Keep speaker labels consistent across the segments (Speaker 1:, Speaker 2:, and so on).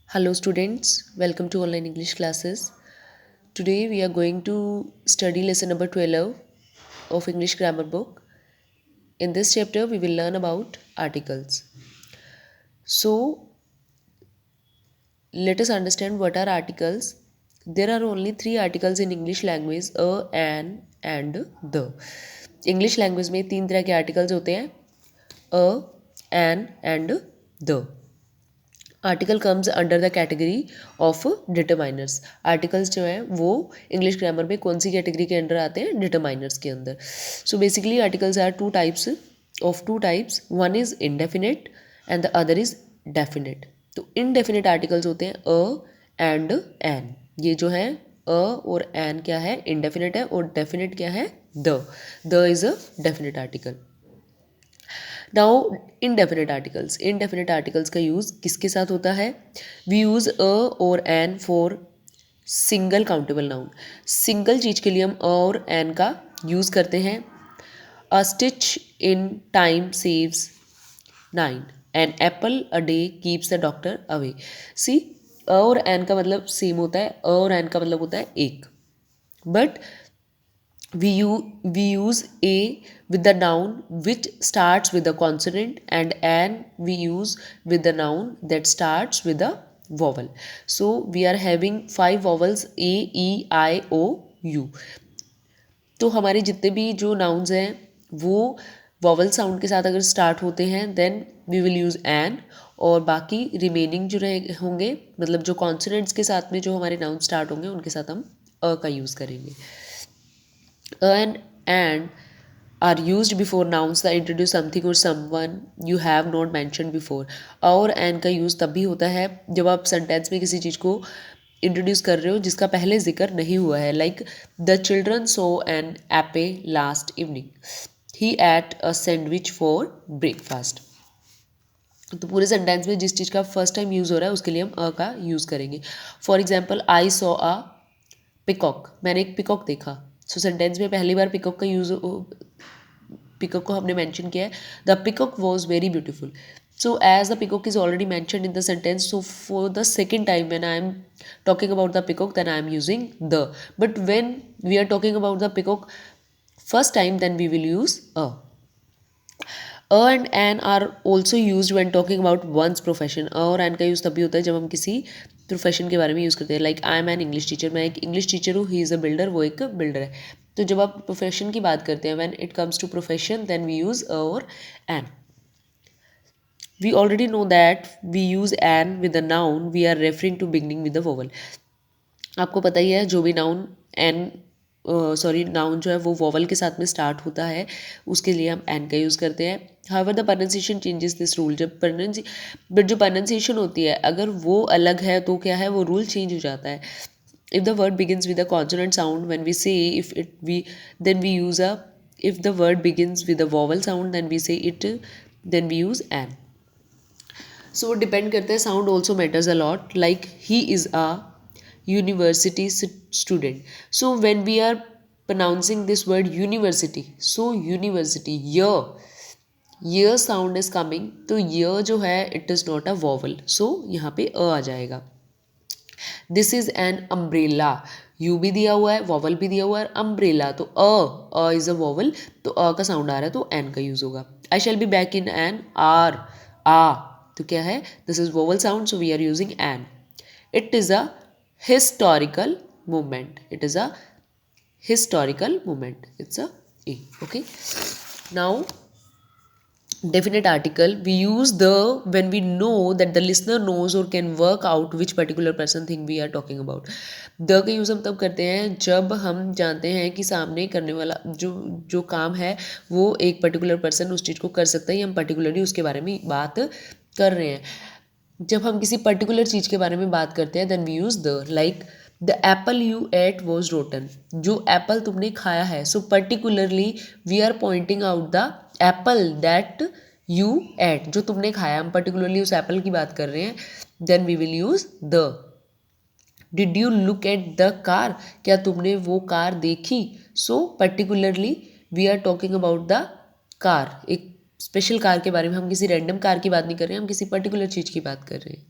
Speaker 1: Hello students, welcome to online English classes. Today we are going to study lesson number 12 of English grammar book. In this chapter we will learn about articles. So let us understand what are articles. There are only three articles in English language: a, an and the. English language में तीन तरह के articles होते हैं: a, an and the. Article comes under the category of determiners. Articles जो हैं वो English grammar में कौन सी कैटेगरी के अंडर आते हैं? डिटरमाइनर्स के अंदर. So basically articles are two types. One is indefinite and the other is definite. तो इनडेफिनेट आर्टिकल्स होते हैं अ एंड एन. ये जो है अ और एन क्या है? इनडेफिनेट है. और डेफिनेट क्या है? The is a definite article. Now indefinite articles का यूज़ किसके साथ होता है? वी यूज़ अ और an for single countable noun. Single चीज़ के लिए हम अ और एन का यूज़ करते हैं. A stitch in time saves 9. An apple a day keeps the doctor away. See, a और एन का मतलब सेम होता है. अ और एन का मतलब होता है एक. But we use a with the noun which starts with a consonant, and an we use with the noun that starts with a vowel. So we are having 5 vowels: a, e, i, o, u. तो हमारे जितने भी जो nouns हैं वो vowel sound के साथ अगर स्टार्ट होते हैं then we will use an. और बाकी रिमेनिंग जो रहे होंगे, मतलब जो कॉन्सोनेंट्स के साथ में जो हमारे नाउन स्टार्ट होंगे उनके साथ हम अ का यूज़ करेंगे. And are used before nouns that introduce something or someone you have not mentioned before. और and का यूज़ तब भी होता है जब आप सेंटेंस में किसी चीज़ को इंट्रोड्यूस कर रहे हो जिसका पहले जिक्र नहीं हुआ है. Like the children saw an ape last evening. He ate a sandwich for breakfast. तो पूरे सेंटेंस में जिस चीज़ का फर्स्ट टाइम यूज़ हो रहा है उसके लिए हम अ का यूज़ करेंगे. For example, I saw a peacock. मैंने एक पिकॉक देखा. सो सेंटेंस में पहली बार पिकॉक को हमने मेंशन किया है. The peacock was very beautiful. So as the peacock is already mention in the sentence, so for the second time when I am talking about the peacock then I am using the. But when we are talking about the peacock first time then we will use a. and an are also used when talking about one's profession. और an का use तभी होता है जब हम किसी profession के बारे में यूज़ करते हैं. Like I am an English teacher. मैं एक इंग्लिश टीचर हूँ. ही इज़ अ बिल्डर. वो एक बिल्डर है. तो जब आप प्रोफेशन की बात करते हैं, when it comes to profession then we use a और an. We already know that we use an with a noun we are referring to beginning with the vowel. आपको पता ही है जो भी नाउन नाउन जो है वो वॉवल के साथ में स्टार्ट होता है उसके लिए हम एन का यूज़ करते हैं. However the pronunciation changes this rule. But जो प्रोनाउंसिएशन होती है अगर वो अलग है तो क्या है, वो रूल चेंज हो जाता है. If the word begins with a consonant sound when we say if it we then we use a. If the word begins with a vowel sound then we say it then we use an. So depend करते हैं. Sound also matters a lot. Like he is a university student. So when we are pronouncing this word university, so university, year sound is coming. तो year जो है it is not a vowel, so यहाँ पे अ आ जाएगा. This is an umbrella. You भी दिया हुआ है, वॉवल भी दिया हुआ है. अम्ब्रेला तो अ इज अ वॉवल, तो अ का साउंड आ रहा है तो एन का यूज होगा. I shall be back in an hour. Ah तो क्या है, this is vowel sound, so we are using an. It is a historical movement. It is a historical movement. It's a e. Okay. Now definite article we use the when we know that the listener knows or can work out which particular person thing we are talking about. the का use हम तब करते हैं जब हम जानते हैं कि सामने करने वाला जो जो काम है वो एक पर्टिकुलर पर्सन उस चीज़ को कर सकता है, या हम पर्टिकुलरली उसके बारे में बात कर रहे हैं. जब हम किसी पर्टिकुलर चीज़ के बारे में बात करते हैं then we use the. Like the apple you ate was rotten. जो एप्पल तुमने खाया है, so particularly we are pointing out the apple that you ate. जो तुमने खाया, हम पर्टिकुलरली उस एप्पल की बात कर रहे हैं, then we will use the. Did you look at the car. क्या तुमने वो कार देखी. So particularly we are talking about the car. एक स्पेशल कार के बारे में, हम किसी रैंडम कार की बात नहीं कर रहे हैं, हम किसी पर्टिकुलर चीज़ की बात कर रहे हैं.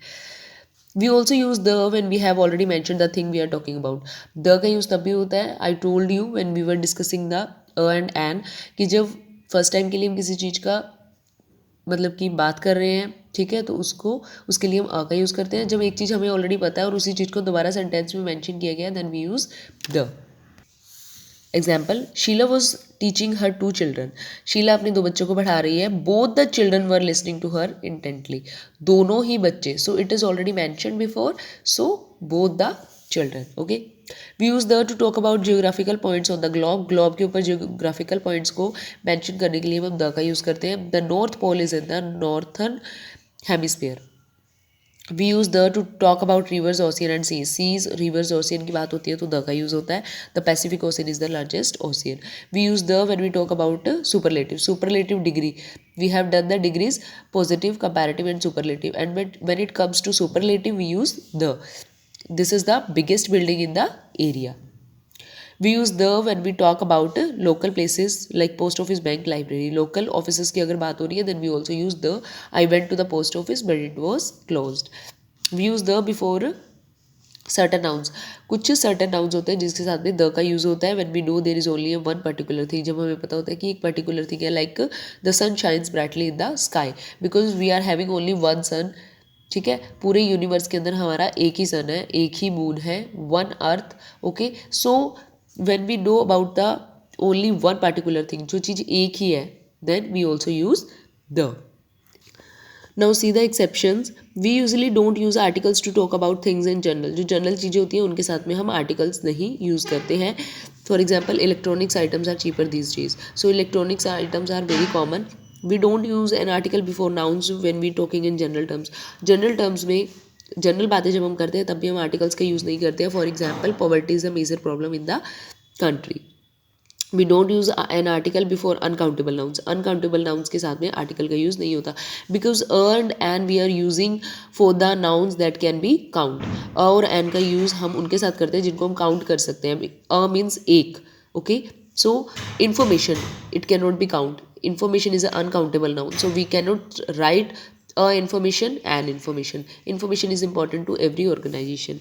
Speaker 1: We also use the when we have already mention the thing we are talking about. The का यूज़ तब भी होता है, I told you when we were discussing the and an, कि जब फर्स्ट टाइम के लिए हम किसी चीज़ का मतलब कि बात कर रहे हैं, ठीक है, तो उसको उसके लिए हम का यूज़ करते हैं. जब एक चीज़ हमें ऑलरेडी पता है और उसी चीज़ को दोबारा सेंटेंस में मेंशन किया गया, then we use the. Example, Sheela was teaching her 2 children. Sheela अपने 2 बच्चों को पढ़ा रही है. Both the children were listening to her intently. दोनों ही बच्चे, so it is already mention before, so both the children. Okay, we use the to talk about geographical points on the globe. Globe के ऊपर geographical points को mention करने के लिए हम द का यूज़ करते हैं. The North Pole is in the northern hemisphere. We use the to talk about rivers, ocean and seas. Seas, rivers, ocean की बात होती है तो द का यूज़ होता है. The Pacific Ocean is the largest ocean. We use the when we talk about superlative. Superlative degree, we have done the degrees positive, comparative and superlative. And when it comes to superlative we use the. This is the biggest building in the area. We use the when we talk about local places like post office, bank, library. Local offices की अगर बात हो रही है then we also use the. I went to the post office but it was closed. We use the before certain nouns. कुछ certain nouns होते हैं जिसके साथ में the का use होता है when we know there is only a one particular thing. जब हमें पता होता है कि एक particular thing है, like the sun shines brightly in the sky because we are having only one sun. ठीक है, पूरे यूनिवर्स के अंदर हमारा एक ही सन है, एक ही मून है, one earth. Okay, so when we know about the only one particular thing, जो चीज़ एक ही है, then we also use the. Now see the exceptions. We usually don't use articles to talk about things in general. जो general चीज़ें होती हैं उनके साथ में हम आर्टिकल्स नहीं यूज़ करते हैं. For example, electronics items are cheaper these days. So electronics items are very common. We don't use an article before nouns when we talking in general terms. General terms में general बातें जब हम करते हैं तब भी हम आर्टिकल्स का यूज़ नहीं करते हैं. For example, poverty is a major problem in the country. We don't use an article before uncountable nouns. Uncountable nouns के साथ में आर्टिकल का यूज़ नहीं होता because an and we are using for the nouns that can be count. और an का use हम उनके साथ करते हैं जिनको हम काउंट कर सकते हैं. अ मीन्स एक. Okay, so information, it can not be count. Information is an uncountable noun, so we cannot write information and information. Information is important to every organization.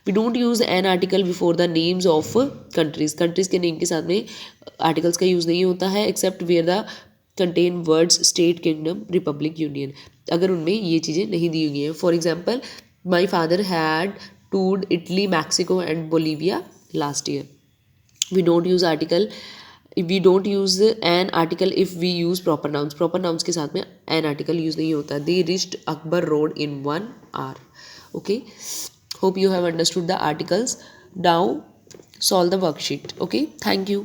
Speaker 1: We don't use an article before the names of countries. countries के name के साथ में articles का use नहीं होता है except where the contain words state, kingdom, republic, union. अगर उनमें ये चीज़ें नहीं दी हुई हैं. For example, my father had toured Italy, Mexico and Bolivia last year. We don't use article. We don't use an article if we use proper nouns. Proper nouns के साथ में an article use नहीं होता. They reached Akbar Road in 1 hour. Okay, hope you have understood the articles. Now solve the worksheet. Okay, thank you.